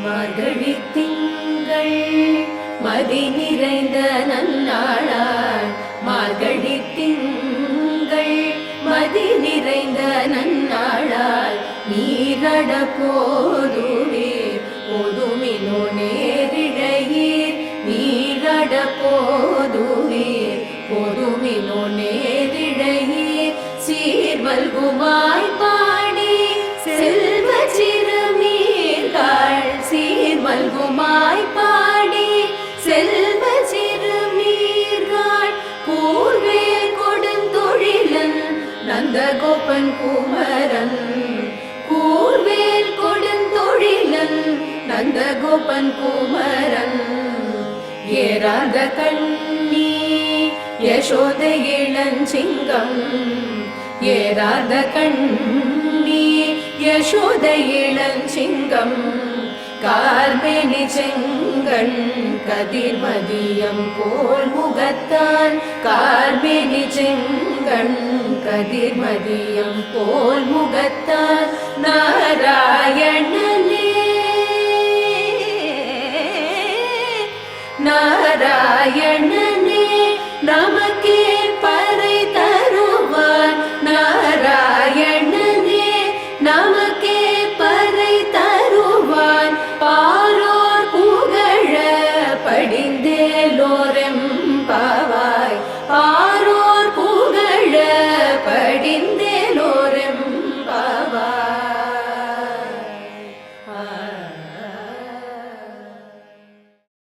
மார்கழி திங்கள் மதி நிறைந்த நன்னாளால் மார்கழி திங்கள் மதி நிறைந்த நன்னாளால் நீரட போதுவீர் போதுமினோ நேரிழையீர் நீரட போதுவீர் போதுமினோ நேரிழையீர் சீர்வல்குமாய் பாடி செல்வ சிறுமீர்கள் சீர்வல்குமாய் பாடி செல்வ சிறுமீர்கள் கூர்வேல் கொடுந்தொழிலன் நந்தகோபன் குமரன் கூர்வேல் கொடுந்தொழிலன் நந்தகோபன் குமரன் ஏறாத கண்ணி யசோத இளஞ்சிங்கம் ஏறாத கண்ணி யசோத இளஞ்சிங்கம் கார்மேனி செங்கண் கதிர்மதியம் போல் முகத்தான் கார்மேனி செங்கண் கதிர்மதியம் போல் முகத்தான் நாராயணனே நாராயணனே